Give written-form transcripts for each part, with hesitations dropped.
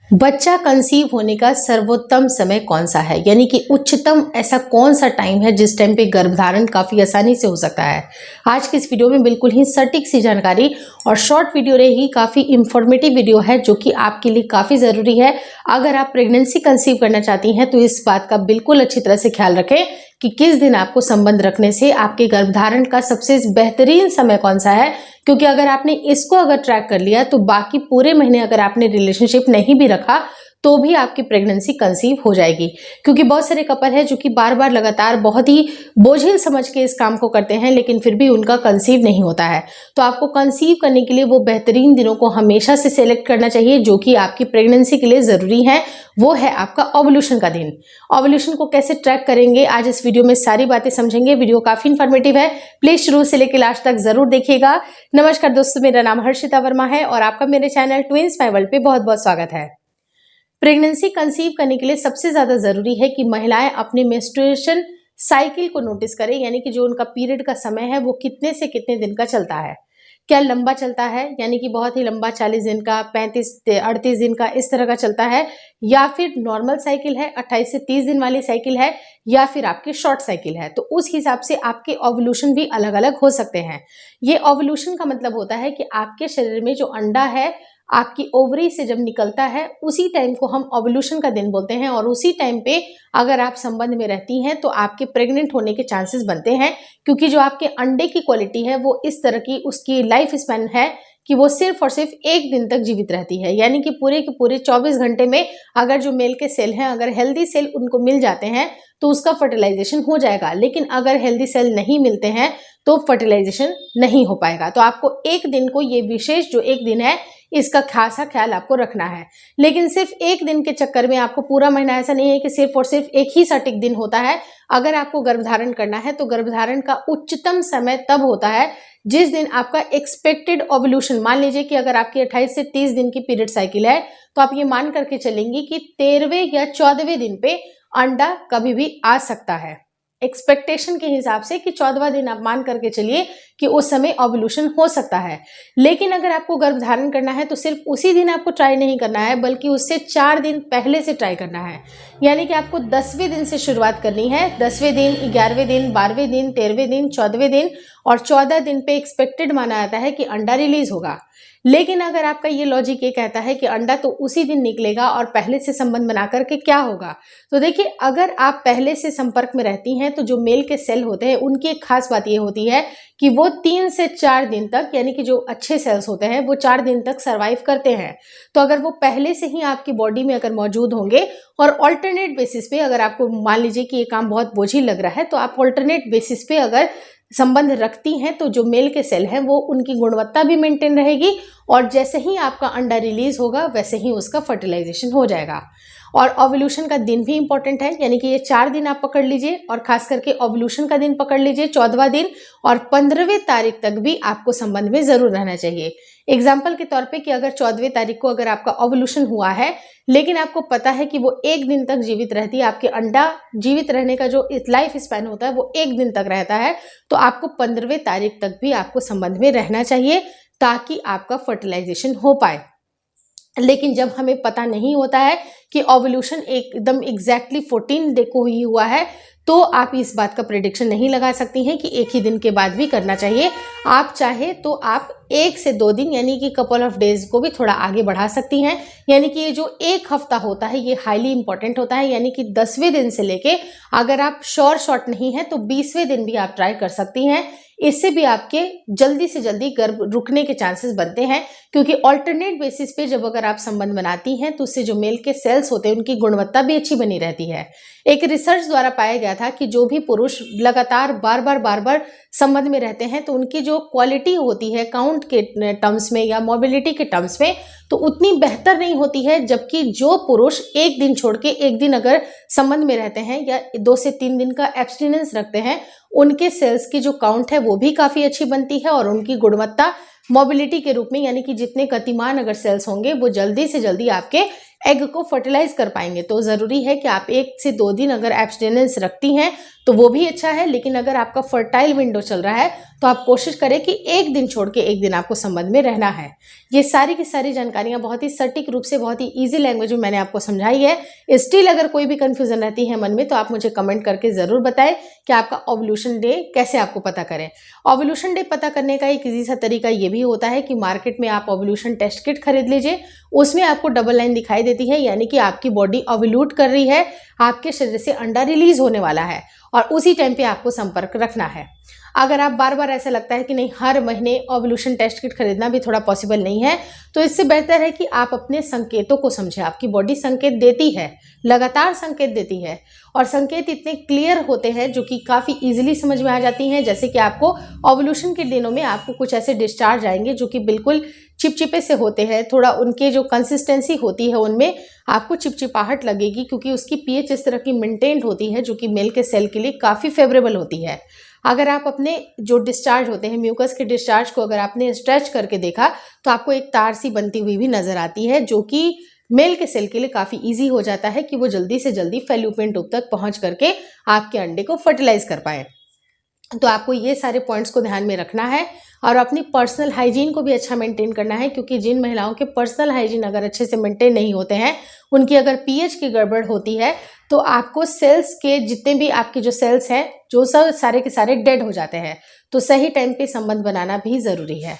बच्चा कंसीव होने का सर्वोत्तम समय कौन सा है, यानी कि उच्चतम ऐसा कौन सा टाइम है जिस टाइम पे गर्भधारण काफी आसानी से हो सकता है। आज की इस वीडियो में बिल्कुल ही सटीक सी जानकारी और शॉर्ट वीडियो रहेगी, काफी इंफॉर्मेटिव वीडियो है जो कि आपके लिए काफी जरूरी है। अगर आप प्रेगनेंसी कंसीव करना चाहती हैं तो इस बात का बिल्कुल अच्छी तरह से ख्याल रखें कि किस दिन आपको संबंध रखने से आपके गर्भधारण का सबसे बेहतरीन समय कौन सा है, क्योंकि अगर आपने इसको अगर ट्रैक कर लिया तो बाकी पूरे महीने अगर आपने रिलेशनशिप नहीं भी रखा तो भी आपकी प्रेगनेंसी कंसीव हो जाएगी। क्योंकि बहुत सारे कपल है जो कि बार बार लगातार बहुत ही बोझिल समझ के इस काम को करते हैं लेकिन फिर भी उनका कंसीव नहीं होता है। तो आपको कंसीव करने के लिए वो बेहतरीन दिनों को हमेशा से सिलेक्ट करना चाहिए जो कि आपकी प्रेगनेंसी के लिए जरूरी है। वो है आपका ओव्यूलेशन का दिन। ओव्यूलेशन को कैसे ट्रैक करेंगे आज इस वीडियो में सारी बातें समझेंगे। वीडियो काफी इन्फॉर्मेटिव है, प्लीज शुरू से लेकर लास्ट तक जरूर देखिएगा। नमस्कार दोस्तों, मेरा नाम हर्षिता वर्मा है और आपका मेरे चैनल ट्विंस माय वर्ल्ड पे बहुत बहुत स्वागत है। प्रेगनेंसी कंसीव करने के लिए सबसे ज्यादा जरूरी है कि महिलाएं अपने मेंस्ट्रुएशन साइकिल को नोटिस करें, यानी कि जो उनका पीरियड का समय है वो कितने से कितने दिन का चलता है। क्या लंबा चलता है, यानी कि बहुत ही लंबा 40 दिन का, 35-38 दिन का, इस तरह का चलता है, या फिर नॉर्मल साइकिल है 28 से 30 दिन वाली साइकिल है, या फिर आपकी शॉर्ट साइकिल है। तो उस हिसाब से आपके ओव्यूलेशन भी अलग अलग हो सकते हैं। ये ओव्यूलेशन का मतलब होता है कि आपके शरीर में जो अंडा है आपकी ओवरी से जब निकलता है उसी टाइम को हम ओव्यूलेशन का दिन बोलते हैं, और उसी टाइम पे अगर आप संबंध में रहती हैं तो आपके प्रेग्नेंट होने के चांसेस बनते हैं, क्योंकि जो आपके अंडे की क्वालिटी है वो इस तरह की उसकी लाइफ स्पैन है कि वो सिर्फ और सिर्फ 1 दिन तक जीवित रहती है। यानी कि पूरे के पूरे 24 घंटे में अगर जो मेल के सेल हैं, अगर हेल्दी सेल उनको मिल जाते हैं तो उसका फर्टिलाइजेशन हो जाएगा, लेकिन अगर हेल्दी सेल नहीं मिलते हैं तो फर्टिलाइजेशन नहीं हो पाएगा। तो आपको 1 दिन को, ये विशेष जो 1 दिन है इसका खासा ख्याल आपको रखना है। लेकिन सिर्फ 1 दिन के चक्कर में आपको पूरा महीना, ऐसा नहीं है कि सिर्फ और सिर्फ एक ही सटीक दिन होता है। अगर आपको गर्भधारण करना है तो गर्भधारण का उच्चतम समय तब होता है जिस दिन आपका एक्सपेक्टेड ओव्यूलेशन, मान लीजिए कि अगर आपकी 28 से 30 दिन की पीरियड साइकिल है तो आप ये मान करके चलेंगी कि 13वें या 14वें दिन पे अंडा कभी भी आ सकता है। एक्सपेक्टेशन के हिसाब से कि 14वां दिन आप मान करके चलिए कि उस समय ओव्यूलेशन हो सकता है। लेकिन अगर आपको गर्भधारण करना है तो सिर्फ उसी दिन आपको ट्राई नहीं करना है, बल्कि उससे 4 दिन पहले से ट्राई करना है। यानी कि आपको 10वें दिन से शुरुआत करनी है। 10वें दिन, 11वें दिन, 12वें दिन, 13वें दिन, 14वें दिन और 14 दिन पे एक्सपेक्टेड माना जाता है कि अंडा रिलीज होगा। लेकिन अगर आपका ये लॉजिक ये कहता है कि अंडा तो उसी दिन निकलेगा और पहले से संबंध बना करके क्या होगा, तो देखिए, अगर आप पहले से संपर्क में रहती हैं तो जो मेल के सेल होते हैं उनकी एक खास बात ये होती है कि वो 3 से 4 दिन तक, यानी कि जो अच्छे सेल्स होते हैं वो 4 दिन तक सरवाइव करते हैं। तो अगर वो पहले से ही आपकी बॉडी में अगर मौजूद होंगे और ऑल्टरनेट बेसिस पे, अगर आपको मान लीजिए कि ये काम बहुत बोझिल लग रहा है तो आप ऑल्टरनेट बेसिस पे अगर संबंध रखती हैं तो जो मेल के सेल हैं वो उनकी गुणवत्ता भी मेंटेन रहेगी, और जैसे ही आपका अंडा रिलीज होगा वैसे ही उसका फर्टिलाइजेशन हो जाएगा। और ओव्यूलेशन का दिन भी इंपॉर्टेंट है, यानी कि ये 4 दिन आप पकड़ लीजिए, और खास करके ओव्यूलेशन का दिन पकड़ लीजिए 14वां दिन, और 15वें तारीख तक भी आपको संबंध में जरूर रहना चाहिए। एग्जाम्पल के तौर पे कि अगर 14वें तारीख को अगर आपका ओव्यूलेशन हुआ है लेकिन आपको पता है कि वो 1 दिन तक जीवित रहती है, आपके अंडा जीवित रहने का जो लाइफ स्पैन होता है वो 1 दिन तक रहता है, तो आपको 15वें तारीख तक भी आपको संबंध में रहना चाहिए ताकि आपका फर्टिलाइजेशन हो पाए। लेकिन जब हमें पता नहीं होता है कि ओव्यूलेशन एकदम एग्जैक्टली 14 डे को ही हुआ है तो आप इस बात का प्रेडिक्शन नहीं लगा सकती हैं कि 1 ही दिन के बाद भी करना चाहिए। आप चाहे तो आप 1 से 2 दिन, यानी कि कपल ऑफ डेज को भी थोड़ा आगे बढ़ा सकती हैं। यानी कि ये जो 1 हफ्ता होता है ये हाईली इंपॉर्टेंट होता है, यानी कि 10वें दिन से लेके अगर आप शॉर्ट नहीं है तो 20वें दिन भी आप ट्राई कर सकती हैं। इससे भी आपके जल्दी से जल्दी गर्भ रुकने के चांसेस बनते हैं, क्योंकि ऑल्टरनेट बेसिस पे जब अगर आप संबंध बनाती हैं तो उससे जो मेल के सेल्स होते हैं उनकी गुणवत्ता भी अच्छी बनी रहती है। एक रिसर्च द्वारा पाया गया था कि जो भी पुरुष लगातार बार बार संबंध में रहते हैं तो उनकी जो क्वालिटी होती है काउंट के टर्म्स में या मोबिलिटी के टर्म्स में तो उतनी बेहतर नहीं होती है, जबकि जो पुरुष 1 दिन छोड़ के 1 दिन अगर संबंध में रहते हैं या 2 से 3 दिन का एब्सटिनेंस रखते हैं उनके सेल्स की जो काउंट है वो भी काफी अच्छी बनती है, और उनकी गुणवत्ता मोबिलिटी के रूप में, यानी कि जितने गतिमान अगर सेल्स होंगे वो जल्दी से जल्दी आपके एग को फर्टिलाइज कर पाएंगे। तो ज़रूरी है कि आप 1 से 2 दिन अगर एब्सटेनेंस रखती हैं तो वो भी अच्छा है, लेकिन अगर आपका फर्टाइल विंडो चल रहा है तो आप कोशिश करें कि 1 दिन छोड़ के 1 दिन आपको संबंध में रहना है। ये सारी की सारी जानकारियां बहुत ही सटीक रूप से, बहुत ही ईजी लैंग्वेज में मैंने आपको समझाई है। स्टिल अगर कोई भी कंफ्यूजन रहती है मन में तो आप मुझे कमेंट करके ज़रूर बताएं कि आपका ओव्यूलेशन डे कैसे आपको पता करें। ओव्यूलेशन डे पता करने का एक ईजी सा तरीका ये भी होता है कि मार्केट में आप ओव्यूलेशन टेस्ट किट खरीद लीजिए। उसमें आपको डबल लाइन दिखाई देती है, यानी कि आपकी बॉडी ओव्यूलेट कर रही है, आपके शरीर से अंडा रिलीज होने वाला है और उसी टाइम पे आपको संपर्क रखना है। अगर आप बार बार ऐसा लगता है कि नहीं हर महीने ओव्यूलेशन टेस्ट किट खरीदना भी थोड़ा पॉसिबल नहीं है, तो इससे बेहतर है कि आप अपने संकेतों को समझें। आपकी बॉडी संकेत देती है, लगातार संकेत देती है, और संकेत इतने क्लियर होते हैं जो कि काफ़ी इजीली समझ में आ जाती हैं। जैसे कि आपको ओव्यूलेशन के दिनों में आपको कुछ ऐसे डिस्चार्ज आएंगे जो कि बिल्कुल चिपचिपे से होते हैं, थोड़ा उनके जो कंसिस्टेंसी होती है उनमें आपको चिपचिपाहट लगेगी, क्योंकि उसकी पीएच इस तरह की मेंटेन्ड होती है जो कि मेल के सेल के लिए काफ़ी फेवरेबल होती है। अगर आप अपने जो डिस्चार्ज होते हैं, म्यूकस के डिस्चार्ज को अगर आपने स्ट्रेच करके देखा तो आपको एक तार सी बनती हुई भी नजर आती है, जो कि मेल के सेल के लिए काफ़ी इजी हो जाता है कि वो जल्दी से जल्दी फैल्लोपियन ट्यूब तक पहुंच करके आपके अंडे को फर्टिलाइज कर पाए। तो आपको ये सारे पॉइंट्स को ध्यान में रखना है और अपनी पर्सनल हाइजीन को भी अच्छा मेंटेन करना है, क्योंकि जिन महिलाओं के पर्सनल हाइजीन अगर अच्छे से मेंटेन नहीं होते हैं, उनकी अगर पीएच की गड़बड़ होती है तो आपको सेल्स के जितने भी आपके जो सेल्स हैं जो सब सारे के सारे डेड हो जाते हैं। तो सही टाइम पे संबंध बनाना भी ज़रूरी है।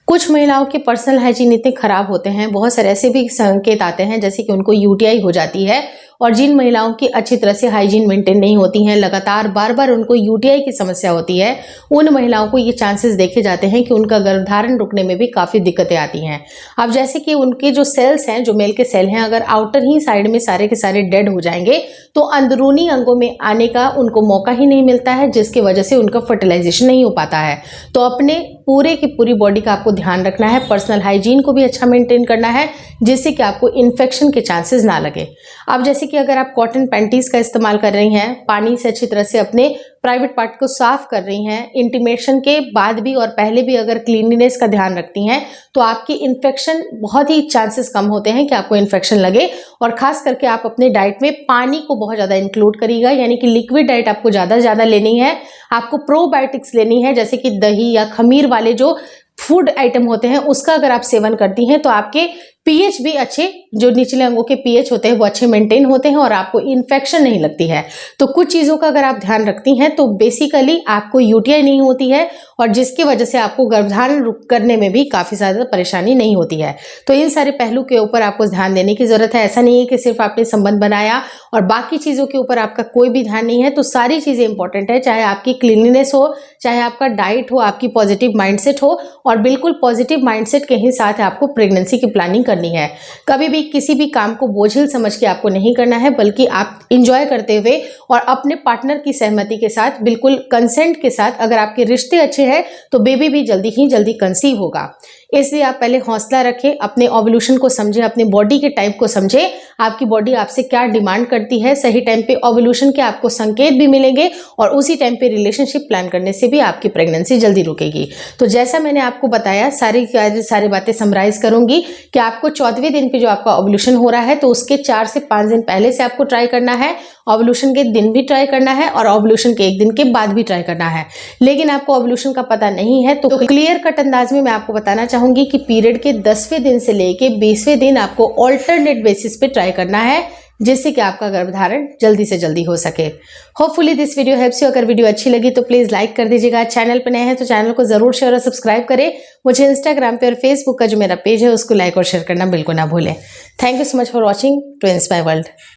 कुछ महिलाओं के पर्सनल हाइजीन इतने खराब होते हैं, बहुत सारे ऐसे भी संकेत आते हैं जैसे कि उनको यूटीआई हो जाती है, और जिन महिलाओं की अच्छी तरह से हाइजीन मेंटेन नहीं होती हैं, लगातार बार बार उनको यूटीआई की समस्या होती है, उन महिलाओं को ये चांसेस देखे जाते हैं कि उनका गर्भधारण रुकने में भी काफ़ी दिक्कतें आती हैं। अब जैसे कि उनके जो सेल्स हैं, जो मेल के सेल हैं, अगर आउटर ही साइड में सारे के सारे डेड हो जाएंगे तो अंदरूनी अंगों में आने का उनको मौका ही नहीं मिलता है, जिसकी वजह से उनका फर्टिलाइजेशन नहीं हो पाता है। तो अपने पूरे की पूरी बॉडी का आपको ध्यान रखना है, पर्सनल हाइजीन को भी अच्छा मेंटेन करना है, जिससे कि आपको इन्फेक्शन के चांसेस ना लगे। अब जैसे कि अगर आप कॉटन पैंटीज का इस्तेमाल कर रही हैं, पानी से अच्छी तरह से अपने प्राइवेट पार्ट को साफ कर रही हैं, इंटीमेशन के बाद भी और पहले भी अगर क्लीनलीनेस का ध्यान रखती हैं, तो आपकी इन्फेक्शन बहुत ही चांसेस कम होते हैं कि आपको इन्फेक्शन लगे। और खास करके आप अपने डाइट में पानी को बहुत ज़्यादा इंक्लूड करिएगा, यानी कि लिक्विड डाइट आपको ज़्यादा से ज़्यादा लेनी है। आपको प्रोबायोटिक्स लेनी है, जैसे कि दही या खमीर वाले जो फूड आइटम होते हैं उसका अगर आप सेवन करती हैं तो आपके पीएच भी अच्छे, जो निचले अंगों के पीएच होते हैं वो अच्छे मेंटेन होते हैं और आपको इन्फेक्शन नहीं लगती है। तो कुछ चीज़ों का अगर आप ध्यान रखती हैं तो बेसिकली आपको यूटीआई नहीं होती है, और जिसकी वजह से आपको गर्भधारण करने में भी काफ़ी ज़्यादा परेशानी नहीं होती है। तो इन सारे पहलू के ऊपर आपको ध्यान देने की ज़रूरत है। ऐसा नहीं है कि सिर्फ आपने संबंध बनाया और बाकी चीज़ों के ऊपर आपका कोई भी ध्यान नहीं है। तो सारी चीज़ें इंपॉर्टेंट है, चाहे आपकी क्लीनलीनेस हो, चाहे आपका डाइट हो, आपकी पॉजिटिव माइंडसेट हो, और बिल्कुल पॉजिटिव माइंडसेट के ही साथ आपको प्रेगनेंसी की प्लानिंग करनी है। कभी भी किसी भी काम को बोझिल समझ के आपको नहीं करना है, बल्कि आप इंजॉय करते हुए और अपने पार्टनर की सहमति के साथ, बिल्कुल कंसेंट के साथ, अगर आपके रिश्ते अच्छे हैं तो बेबी भी जल्दी कंसीव होगा। इसलिए आप पहले हौसला रखें, अपने ओव्यूलेशन को समझें, अपने बॉडी के टाइप को समझें, आपकी बॉडी आपसे क्या डिमांड करती है। सही टाइम पे ओव्यूलेशन के आपको संकेत भी मिलेंगे और उसी टाइम पे रिलेशनशिप प्लान करने से भी आपकी प्रेगनेंसी जल्दी रुकेगी। तो जैसा मैंने आपको बताया, सारी बातें समराइज करूंगी कि आपको 14वें दिन पे जो आपका ओव्यूलेशन हो रहा है तो उसके 4 से 5 दिन पहले से आपको ट्राई करना है, ओव्यूलेशन के दिन भी ट्राई करना है और ओव्यूलेशन के 1 दिन के बाद भी ट्राई करना है। लेकिन आपको ओव्यूलेशन का पता नहीं है तो क्लियर कट अंदाज में मैं आपको बताना चाहूंगी कि पीरियड के 10वें दिन से लेके 20वें दिन आपको ऑल्टरनेट बेसिस पे ट्राई करना है, जिससे कि आपका गर्भधारण जल्दी से जल्दी हो सके। Hopefully this video helps you. अगर वीडियो अच्छी लगी तो प्लीज लाइक कर दीजिएगा। चैनल पर नए हैं तो चैनल को जरूर शेयर और सब्सक्राइब करें। मुझे इंस्टाग्राम पे और फेसबुक का जो मेरा पेज है उसको लाइक और शेयर करना बिल्कुल ना भूलें। Thank you so much for watching twins my world.